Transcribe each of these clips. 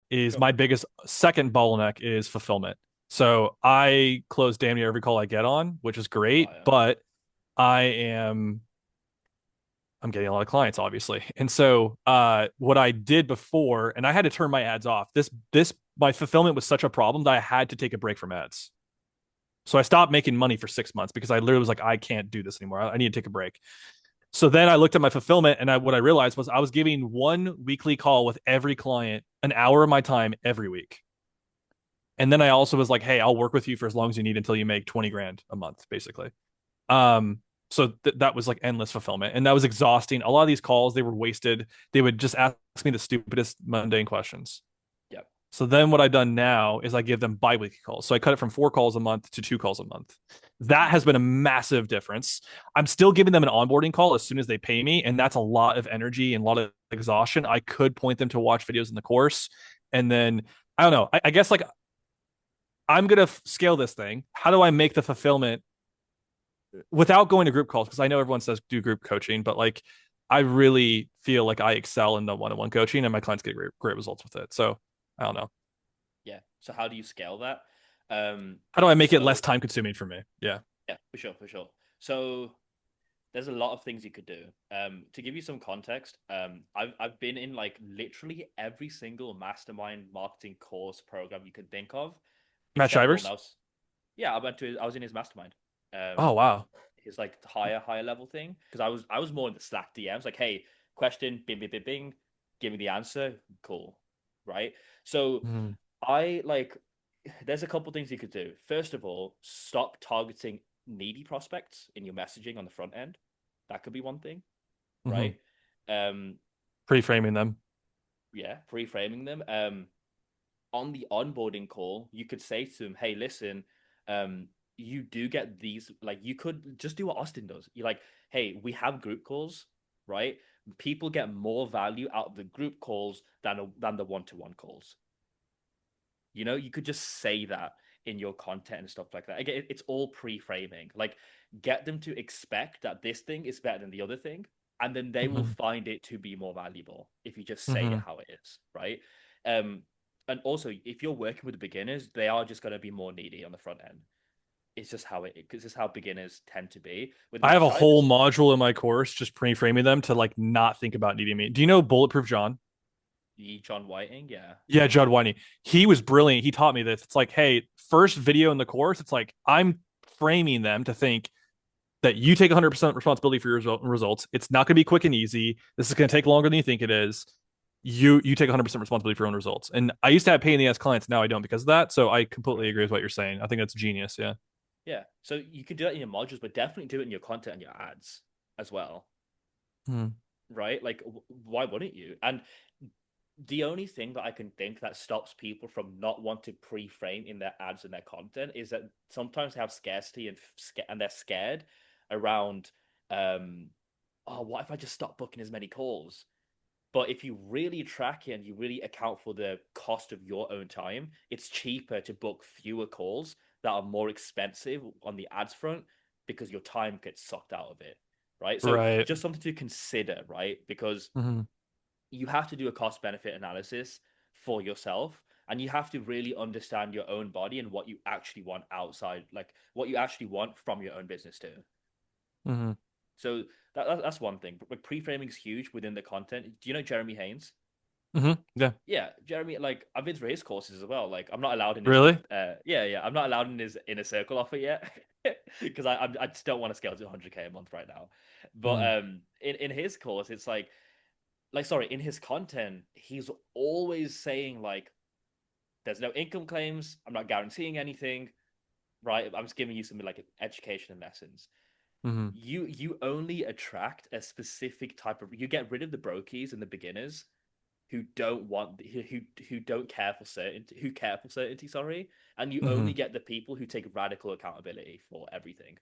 is Sure. my biggest second bottleneck is fulfillment. So I close damn near every call I get on, which is great, Fire. but I am I'm getting a lot of clients, obviously. And so what I did before, and I had to turn my ads off. This my fulfillment was such a problem that I had to take a break from ads. So I stopped making money for 6 months because I literally was like, I can't do this anymore. I need to take a break. So then I looked at my fulfillment, and what I realized was I was giving one weekly call with every client, an hour of my time every week. And then I also was like, hey, I'll work with you for as long as you need until you make 20 grand a month, basically. Um, so that was like endless fulfillment, and that was exhausting. A lot of these calls, they were wasted. They would just ask me the stupidest mundane questions. Yep. So then what I've done now is I give them bi-weekly calls. So I cut it from 4 calls a month to 2 calls a month. That has Mm. been a massive difference. I'm still giving them an onboarding call as soon as they pay me, and that's a lot of energy and a lot of exhaustion. I could point them to watch videos in the course, and then I don't know. I guess like I'm gonna scale this thing. How do I make the fulfillment without going to group calls? Because I know everyone says do group coaching, but like I really feel like I excel in the one-on-one coaching, and my clients get great results with it. So I don't know. Yeah. So how do you scale that? Um, How do I make it less so time consuming for me? Yeah. yeah, for sure, for sure. So there's a lot of things you could do. To give you some context, I've been in like literally every single mastermind marketing course program you could think of, Matt except one Shivers. else. Yeah, I was in his mastermind. Oh Um, wow. his like higher level thing because I was more in the Slack DMs like, hey, question, bing bing bing bing, give me the answer, cool, right? So Mm-hmm. I like there's a couple things you could do. First of all, stop targeting needy prospects in your messaging on the front end. That could be one thing, Mm-hmm. right? Um, Pre-framing them. yeah, reframing them. On the onboarding call, you could say to them, "Hey, listen, you do get these. Like, you could just do what Austin does. You're like, hey, we have group calls, right? People get more value out of the group calls than the one-to-one calls. You could just say that in your content and stuff like that. Again, it's all pre-framing. Like, get them to expect that this thing is better than the other thing, and then they will Mm-hmm. find it to be more valuable if you just say it Mm-hmm. how it is, right? Um, and also, if you're working with beginners, they are just going to be more needy on the front end. It's just how because it's how beginners tend to be. With I have Matt a whole Shivers, module in my course just pre-framing them to like not think about needing me. Do you know Bulletproof John? the John Whiting, yeah, Yeah, Judd Whitney. He was brilliant. He taught me this. It's like, hey, first video in the course, it's like I'm framing them to think that you take 100% responsibility for your results. It's not going to be quick and easy. This is going to take longer than you think it is. You take 100% responsibility for your own results. And I used to have pain in the ass clients. Now I don't because of that. So I completely sure. agree with what you're saying. I think that's genius. Yeah. Yeah. So you can do that in your modules, but definitely do it in your content and your ads as well, Hmm. right? Like, why wouldn't you? And the only thing that I can think that stops people from not wanting to pre-frame in their ads and their content is that sometimes they have scarcity and they're scared around, um, oh, what if I just stop booking as many calls? But if you really track it and you really account for the cost of your own time, it's cheaper to book fewer calls that are more expensive on the ads front because your time gets sucked out of it, right? So Right. just something to consider, right? Because Hmm. you have to do a cost benefit analysis for yourself, and you have to really understand your own body and what you actually want outside, like what you actually want from your own business too. Hmm. So that's one thing. But pre-framing is huge within the content. Do you know Jeremy Haynes? Hmm. Yeah. Yeah, Jeremy, like I've been through his courses as well. Like I'm not allowed in his Really? yeah, I'm not allowed in his inner circle offer yet because I just don't want to scale to 100K a month right now. But Hmm. in his course, it's like sorry, in his content, he's always saying like there's no income claims, I'm not guaranteeing anything, right? I'm just giving you some like education and lessons. Hmm. You only attract a specific type of, you get rid of the brokies and the beginners who don't want who don't care for certainty, who care for certainty, sorry, and you Hmm. only get the people who take radical accountability for everything.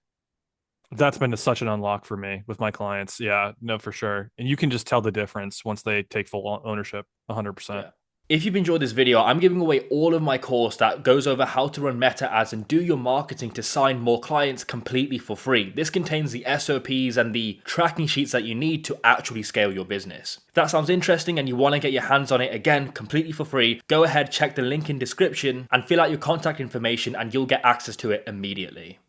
That's been such an unlock for me with my clients. Yeah, no, for sure. And you can just tell the difference once they take full ownership, 100%. Yeah. If you've enjoyed this video, I'm giving away all of my course that goes over how to run meta ads and do your marketing to sign more clients completely for free. This contains the SOPs and the tracking sheets that you need to actually scale your business. If that sounds interesting and you want to get your hands on it, again, completely for free, go ahead, check the link in description and fill out your contact information and you'll get access to it immediately.